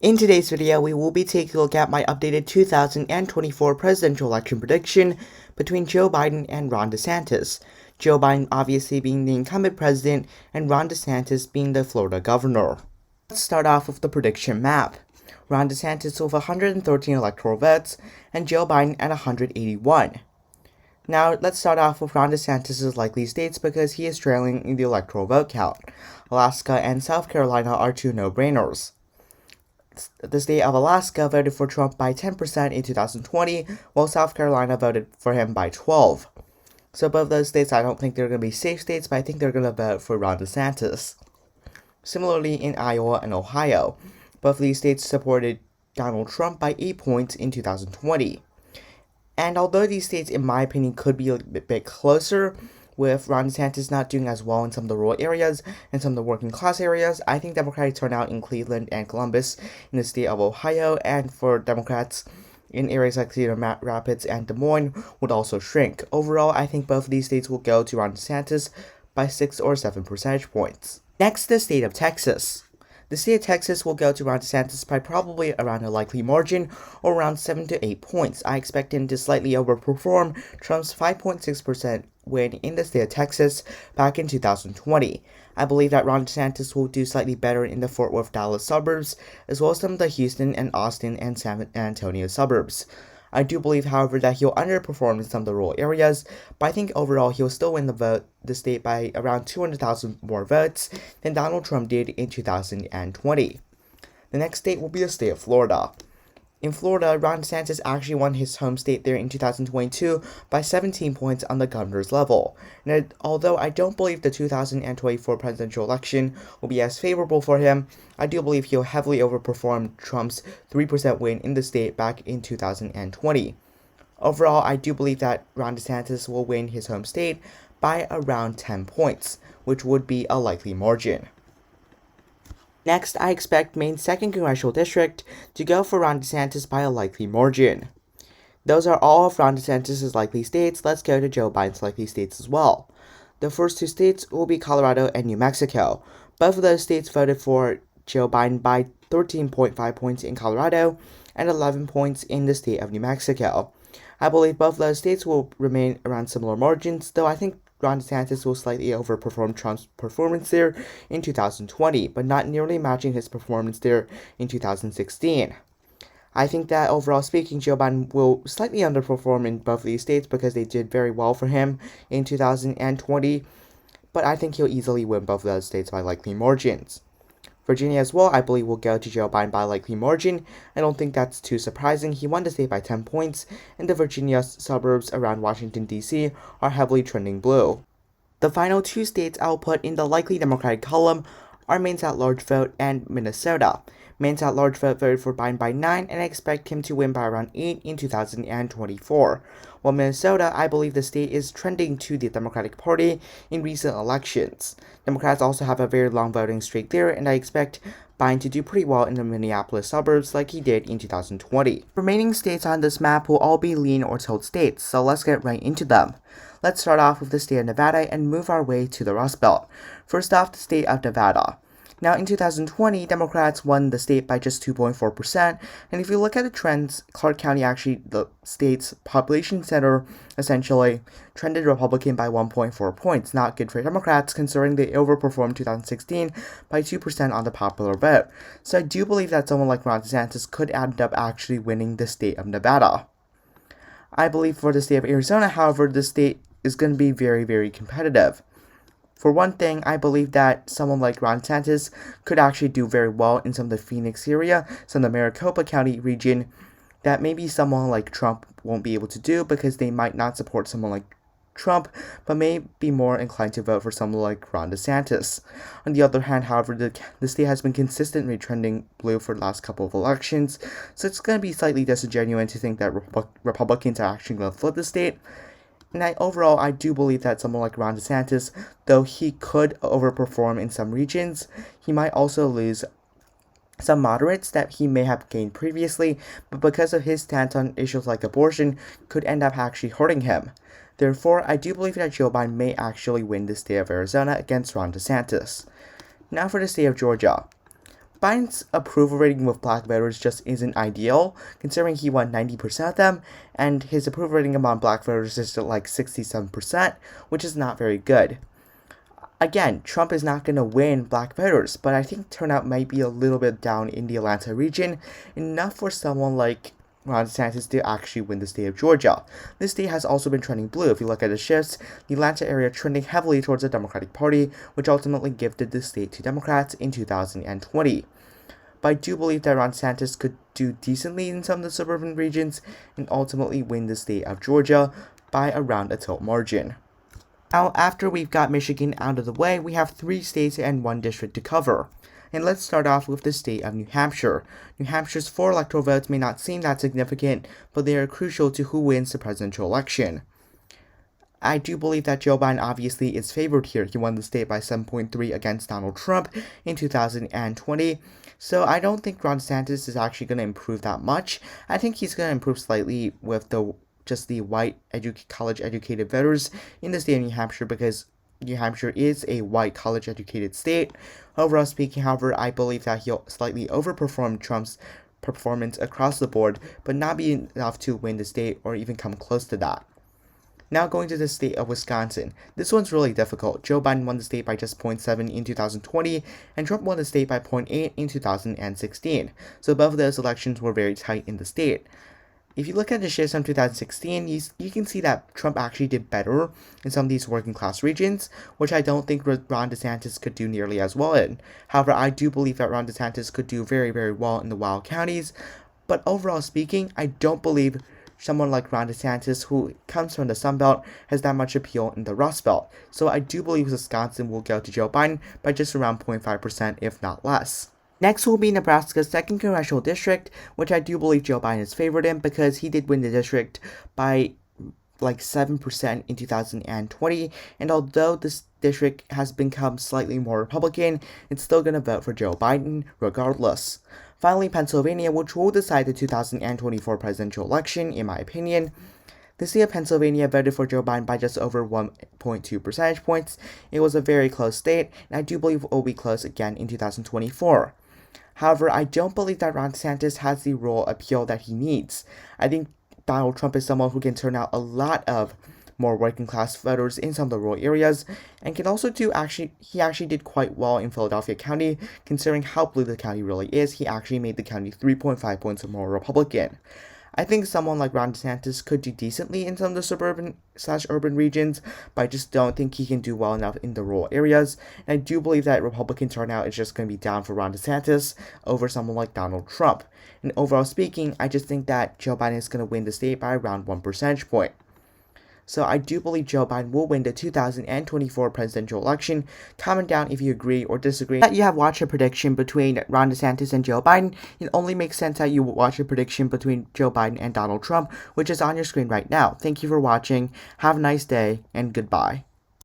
In today's video, we will be taking a look at my updated 2024 presidential election prediction between Joe Biden and Ron DeSantis. Joe Biden obviously being the incumbent president and Ron DeSantis being the Florida governor. Let's start off with the prediction map. Ron DeSantis with 113 electoral votes and Joe Biden at 181. Now, let's start off with Ron DeSantis' likely states because he is trailing in the electoral vote count. Alaska and South Carolina are two no-brainers. The state of Alaska voted for Trump by 10% in 2020, while South Carolina voted for him by 12%. So both those states, I don't think they're going to be safe states, but I think they're going to vote for Ron DeSantis. Similarly, in Iowa and Ohio, both of these states supported Donald Trump by 8 points in 2020. And although these states, in my opinion, could be a bit closer, with Ron DeSantis not doing as well in some of the rural areas and some of the working class areas, I think Democratic turnout in Cleveland and Columbus in the state of Ohio and for Democrats in areas like Cedar Rapids and Des Moines would also shrink. Overall, I think both of these states will go to Ron DeSantis by 6 or 7 percentage points. Next, the state of Texas. The state of Texas will go to Ron DeSantis by probably around a likely margin or around 7 to 8 points. I expect him to slightly overperform Trump's 5.6% win in the state of Texas back in 2020. I believe that Ron DeSantis will do slightly better in the Fort Worth, Dallas suburbs, as well as some of the Houston and Austin and San Antonio suburbs. I do believe, however, that he'll underperform in some of the rural areas, but I think overall he'll still win the state by around 200,000 more votes than Donald Trump did in 2020. The next state will be the state of Florida. In Florida, Ron DeSantis actually won his home state there in 2022 by 17 points on the governor's level. And although I don't believe the 2024 presidential election will be as favorable for him, I do believe he'll heavily overperform Trump's 3% win in the state back in 2020. Overall, I do believe that Ron DeSantis will win his home state by around 10 points, which would be a likely margin. Next, I expect Maine's 2nd Congressional District to go for Ron DeSantis by a likely margin. Those are all of Ron DeSantis' likely states. Let's go to Joe Biden's likely states as well. The first two states will be Colorado and New Mexico. Both of those states voted for Joe Biden by 13.5 points in Colorado and 11 points in the state of New Mexico. I believe both of those states will remain around similar margins, though I think Ron DeSantis will slightly overperform Trump's performance there in 2020, but not nearly matching his performance there in 2016. I think that overall speaking, Joe Biden will slightly underperform in both of these states because they did very well for him in 2020, but I think he'll easily win both of those states by likely margins. Virginia as well, I believe, will go to Joe Biden by a likely margin. I don't think that's too surprising. He won the state by 10 points, and the Virginia suburbs around Washington, D.C. are heavily trending blue. The final two states I'll put in the likely Democratic column are Maine's at-large vote and Minnesota. Maine's at-large vote voted for Biden by 9, and I expect him to win by around 8 in 2024. While Minnesota, I believe the state is trending to the Democratic Party in recent elections. Democrats also have a very long voting streak there, and I expect Biden to do pretty well in the Minneapolis suburbs like he did in 2020. Remaining states on this map will all be lean or tilt states, so let's get right into them. Let's start off with the state of Nevada and move our way to the Rust Belt. First off, the state of Nevada. Now, in 2020, Democrats won the state by just 2.4%, and if you look at the trends, Clark County, actually the state's population center, essentially trended Republican by 1.4 points. Not good for Democrats, considering they overperformed 2016 by 2% on the popular vote. So I do believe that someone like Ron DeSantis could end up actually winning the state of Nevada. I believe for the state of Arizona, however, the state is going to be very, very competitive. For one thing, I believe that someone like Ron DeSantis could actually do very well in some of the Phoenix area, some of the Maricopa County region, that maybe someone like Trump won't be able to do because they might not support someone like Trump, but may be more inclined to vote for someone like Ron DeSantis. On the other hand, however, the state has been consistently trending blue for the last couple of elections, so it's going to be slightly disingenuous to think that Republicans are actually going to flip the state. And overall, I do believe that someone like Ron DeSantis, though he could overperform in some regions, he might also lose some moderates that he may have gained previously, but because of his stance on issues like abortion, could end up actually hurting him. Therefore, I do believe that Joe Biden may actually win the state of Arizona against Ron DeSantis. Now for the state of Georgia. Biden's approval rating with black voters just isn't ideal, considering he won 90% of them, and his approval rating among black voters is still like 67%, which is not very good. Again, Trump is not going to win black voters, but I think turnout might be a little bit down in the Atlanta region, enough for someone like Ron DeSantis to actually win the state of Georgia. This state has also been trending blue. If you look at the shifts, the Atlanta area trending heavily towards the Democratic Party, which ultimately gifted the state to Democrats in 2020. But I do believe that Ron DeSantis could do decently in some of the suburban regions and ultimately win the state of Georgia by around a tilt margin. Now, after we've got Michigan out of the way, we have 3 states and 1 district to cover. And let's start off with the state of New Hampshire. New Hampshire's 4 electoral votes may not seem that significant, but they are crucial to who wins the presidential election. I do believe that Joe Biden obviously is favored here. He won the state by 7.3 against Donald Trump in 2020. So I don't think Ron DeSantis is actually going to improve that much. I think he's going to improve slightly with the white college-educated voters in the state of New Hampshire, because New Hampshire is a white college-educated state. Overall speaking, however, I believe that he'll slightly overperform Trump's performance across the board, but not be enough to win the state or even come close to that. Now going to the state of Wisconsin. This one's really difficult. Joe Biden won the state by just 0.7 in 2020, and Trump won the state by 0.8 in 2016. So both of those elections were very tight in the state. If you look at the shifts from 2016, you can see that Trump actually did better in some of these working class regions, which I don't think Ron DeSantis could do nearly as well in. However, I do believe that Ron DeSantis could do very, very well in the wild counties. But overall speaking, I don't believe someone like Ron DeSantis, who comes from the Sun Belt, has that much appeal in the Rust Belt. So I do believe Wisconsin will go to Joe Biden by just around 0.5%, if not less. Next will be Nebraska's 2nd congressional district, which I do believe Joe Biden is favored in because he did win the district by like 7% in 2020, and although this district has become slightly more Republican, it's still going to vote for Joe Biden regardless. Finally, Pennsylvania, which will decide the 2024 presidential election, in my opinion. The state of Pennsylvania voted for Joe Biden by just over 1.2 percentage points. It was a very close state, and I do believe it will be close again in 2024. However, I don't believe that Ron DeSantis has the rural appeal that he needs. I think Donald Trump is someone who can turn out a lot of more working class voters in some of the rural areas, and can also he actually did quite well in Philadelphia County, considering how blue the county really is. He actually made the county 3.5 points more Republican. I think someone like Ron DeSantis could do decently in some of the suburban/urban regions, but I just don't think he can do well enough in the rural areas. And I do believe that Republican turnout is just going to be down for Ron DeSantis over someone like Donald Trump. And overall speaking, I just think that Joe Biden is going to win the state by around 1 percentage point. So I do believe Joe Biden will win the 2024 presidential election. Comment down if you agree or disagree. That you have watched a prediction between Ron DeSantis and Joe Biden. It only makes sense that you watch a prediction between Joe Biden and Donald Trump, which is on your screen right now. Thank you for watching. Have a nice day, and goodbye.